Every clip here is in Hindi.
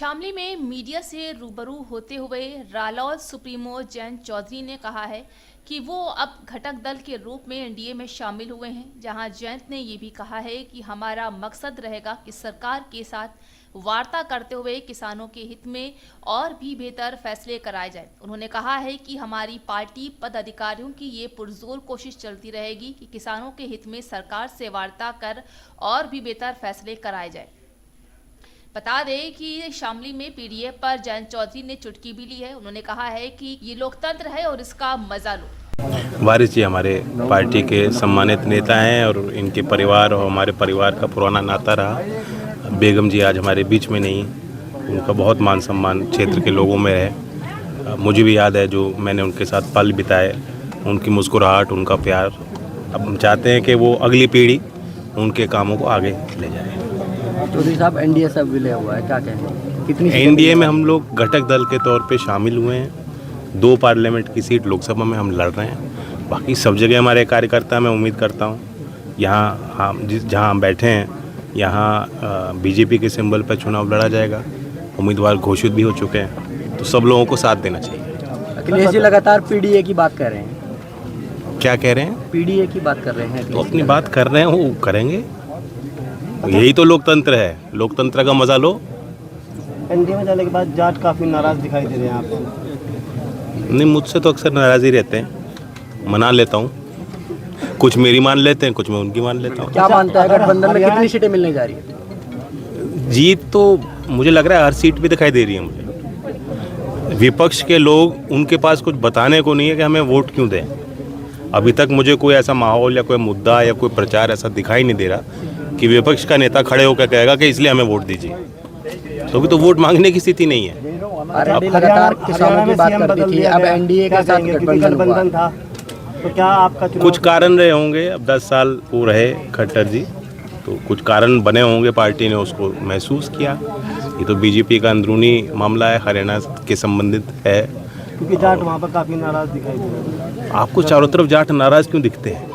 शामली में मीडिया से रूबरू होते हुए रालोद सुप्रीमो जयंत चौधरी ने कहा है कि वो अब घटक दल के रूप में एनडीए में शामिल हुए हैं, जहां जयंत ने ये भी कहा है कि हमारा मकसद रहेगा कि सरकार के साथ वार्ता करते हुए किसानों के हित में और भी बेहतर फैसले कराए जाए। उन्होंने कहा है कि हमारी पार्टी पदाधिकारियों की ये पुरजोर कोशिश चलती रहेगी कि किसानों के हित में सरकार से वार्ता कर और भी बेहतर फैसले कराए जाए। बता दें कि शामली में पीडीएफ पर जयंत चौधरी ने चुटकी भी ली है। उन्होंने कहा है कि ये लोकतंत्र है और इसका मजा लो। वारिस जी हमारे पार्टी के सम्मानित नेता हैं और इनके परिवार और हमारे परिवार का पुराना नाता रहा। बेगम जी आज हमारे बीच में नहीं, उनका बहुत मान सम्मान क्षेत्र के लोगों में है। मुझे भी याद है जो मैंने उनके साथ पल बिताए, उनकी मुस्कुराहट, उनका प्यार। अब हम चाहते हैं कि वो अगली पीढ़ी उनके कामों को आगे ले जाए। चौधरी साहब एनडीए सब विलय हुआ है, क्या कहेंगे? कितनी एनडीए में हम लोग घटक दल के तौर पे शामिल हुए हैं। 2 पार्लियामेंट की सीट लोकसभा में हम लड़ रहे हैं। बाकी सब जगह हमारे कार्यकर्ता, मैं उम्मीद करता हूँ यहाँ हम जहाँ हम बैठे हैं यहाँ बीजेपी के सिंबल पर चुनाव लड़ा जाएगा। उम्मीदवार घोषित भी हो चुके हैं, तो सब लोगों को साथ देना चाहिए। अखिलेश जी लगातार पीडीए की बात कर रहे हैं। क्या कह रहे हैं? पीडीए की बात कर रहे हैं। तो अपनी बात कर रहे हैं, वो करेंगे। यही तो लोकतंत्र है, लोकतंत्र का मजा लो। एनडीए में जाने के बाद जाट काफ़ी नाराज़ दिखाई दे रहे हैं आपसे। नहीं, मुझसे तो अक्सर नाराज़ ही रहते हैं, मना लेता हूँ। कुछ मेरी मान लेते हैं, कुछ मैं उनकी मान लेता हूँ। क्या मानता है गठबंधन में कितनी सीटें मिलने जा रही है? जीत तो मुझे लग रहा है हर सीट पे दिखाई दे रही है मुझे। विपक्ष के लोग, उनके पास कुछ बताने को नहीं है कि हमें वोट क्यों दें। अभी तक मुझे कोई ऐसा माहौल या कोई मुद्दा या कोई प्रचार ऐसा दिखाई नहीं दे रहा कि विपक्ष का नेता खड़े होकर कहेगा कि इसलिए हमें वोट दीजिए। तो अभी तो वोट मांगने की स्थिति नहीं है। अब लगातार किसानों की बात करती थी, अब एनडीए के साथ गठबंधन था, तो क्या आपका कुछ कारण रहे होंगे। अब 10 साल वो रहे खट्टर जी, तो कुछ कारण बने होंगे, पार्टी ने उसको महसूस किया। ये तो बीजेपी का अंदरूनी मामला है, हरियाणा के संबंधित है। क्योंकि जाट वहाँ पर काफ़ी नाराज़ दिखाई दे रहे हैं। आपको चारों तरफ जाट नाराज़ क्यों दिखते हैं?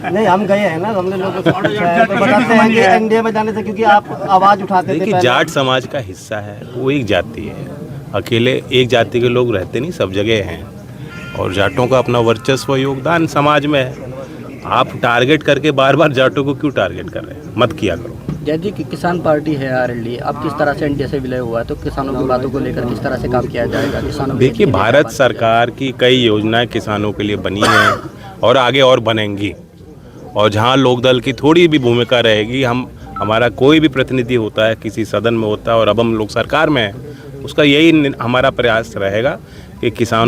नहीं, हम गए हैं ना, हमने लोगों से पूछा है, तो बताते हैं कि एनडीए में जाने से, क्योंकि आप आवाज़ उठाते थे। देखिए, जाट समाज का हिस्सा है, वो एक जाति है। अकेले एक जाति के लोग रहते नहीं, सब जगह हैं। और जाटों का अपना वर्चस्व, योगदान समाज में है। आप टारगेट करके बार बार जाटों को क्यों टारगेट कर रहे हैं? मत किया करो। जय जी की किसान पार्टी है आरएलडी, अब किस तरह से एनडीए से विलय हुआ है, तो किसानों की बातों को लेकर किस तरह से काम किया जाएगा? किसानों देखिए, भारत सरकार की कई योजनाएं किसानों के लिए बनी हैं और आगे और बनेंगी। और जहां लोकदल की थोड़ी भी भूमिका रहेगी, हमारा कोई भी प्रतिनिधि होता है, किसी सदन में होता है और अब हम लोग सरकार में हैं, उसका यही हमारा प्रयास रहेगा कि किसानों